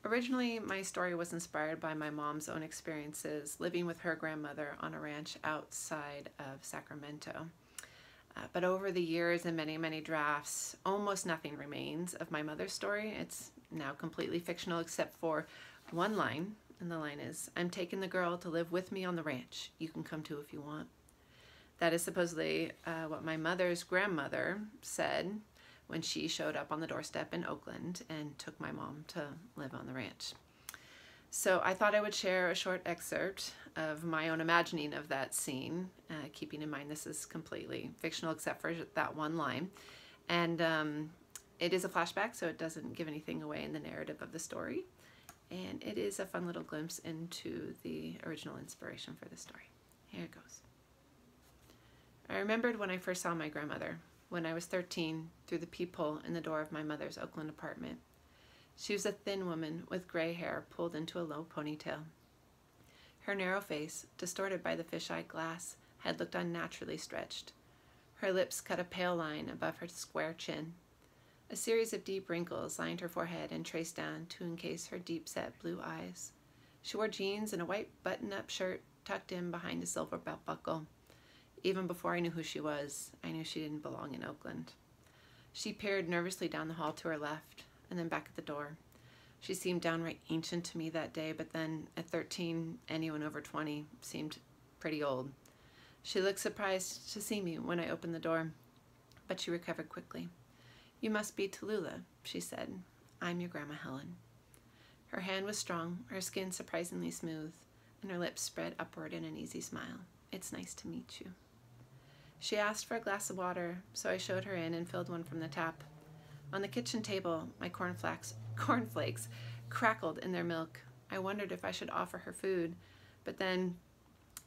Originally, my story was inspired by my mom's own experiences living with her grandmother on a ranch outside of Sacramento. But over the years and many, many drafts, almost nothing remains of my mother's story. It's now completely fictional except for one line, and the line is, "I'm taking the girl to live with me on the ranch. You can come too if you want." That is supposedly what my mother's grandmother said when she showed up on the doorstep in Oakland and took my mom to live on the ranch. So I thought I would share a short excerpt of my own imagining of that scene, keeping in mind this is completely fictional except for that one line. And it is a flashback, so it doesn't give anything away in the narrative of the story. And it is a fun little glimpse into the original inspiration for the story. Here it goes. I remembered when I first saw my grandmother, when I was 13, through the peephole in the door of my mother's Oakland apartment. She was a thin woman with gray hair pulled into a low ponytail. Her narrow face, distorted by the fisheye glass, had looked unnaturally stretched. Her lips cut a pale line above her square chin. A series of deep wrinkles lined her forehead and traced down to encase her deep-set blue eyes. She wore jeans and a white button-up shirt tucked in behind a silver belt buckle. Even before I knew who she was, I knew she didn't belong in Oakland. She peered nervously down the hall to her left, and then back at the door. She seemed downright ancient to me that day, but then at 13, anyone over 20 seemed pretty old. She looked surprised to see me when I opened the door, but she recovered quickly. "You must be Tallulah," she said. "I'm your Grandma Helen." Her hand was strong, her skin surprisingly smooth, and her lips spread upward in an easy smile. "It's nice to meet you." She asked for a glass of water, so I showed her in and filled one from the tap. On the kitchen table, my cornflakes crackled in their milk. I wondered if I should offer her food, but then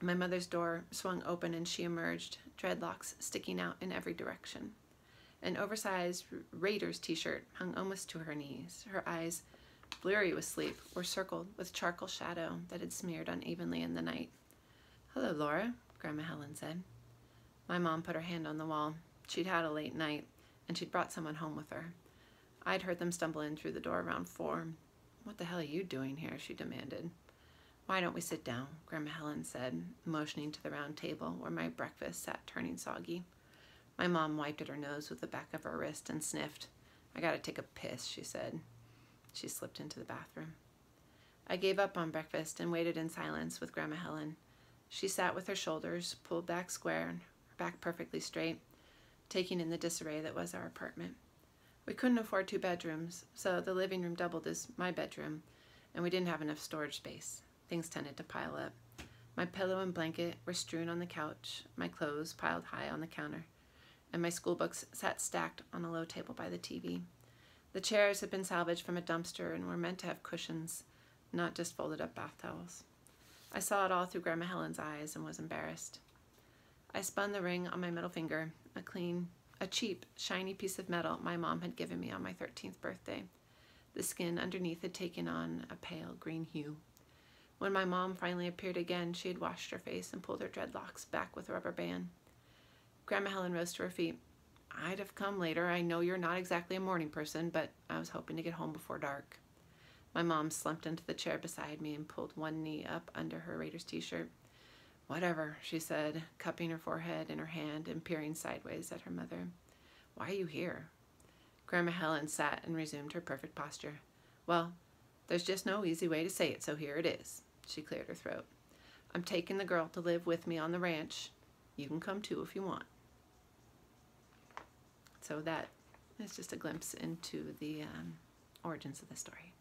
my mother's door swung open and she emerged, dreadlocks sticking out in every direction. An oversized Raiders t-shirt hung almost to her knees. Her eyes, blurry with sleep, were circled with charcoal shadow that had smeared unevenly in the night. "Hello, Laura," Grandma Helen said. My mom put her hand on the wall. She'd had a late night, and she'd brought someone home with her. I'd heard them stumble in through the door around 4. "What the hell are you doing here?" she demanded. "Why don't we sit down?" Grandma Helen said, motioning to the round table where my breakfast sat turning soggy. My mom wiped at her nose with the back of her wrist and sniffed. "I gotta take a piss," she said. She slipped into the bathroom. I gave up on breakfast and waited in silence with Grandma Helen. She sat with her shoulders pulled back square, her back perfectly straight, taking in the disarray that was our apartment. We couldn't afford 2 bedrooms, so the living room doubled as my bedroom, and we didn't have enough storage space. Things tended to pile up. My pillow and blanket were strewn on the couch, my clothes piled high on the counter, and my school books sat stacked on a low table by the TV. The chairs had been salvaged from a dumpster and were meant to have cushions, not just folded up bath towels. I saw it all through Grandma Helen's eyes and was embarrassed. I spun the ring on my middle finger, a cheap, shiny piece of metal my mom had given me on my 13th birthday. The skin underneath had taken on a pale green hue. When my mom finally appeared again, she had washed her face and pulled her dreadlocks back with a rubber band. Grandma Helen rose to her feet. "I'd have come later. I know you're not exactly a morning person, but I was hoping to get home before dark." My mom slumped into the chair beside me and pulled one knee up under her Raiders t-shirt. "Whatever," she said, cupping her forehead in her hand and peering sideways at her mother. "Why are you here?" Grandma Helen sat and resumed her perfect posture. "Well, there's just no easy way to say it, so here it is." She cleared her throat. "I'm taking the girl to live with me on the ranch. You can come too if you want." So that is just a glimpse into the origins of the story.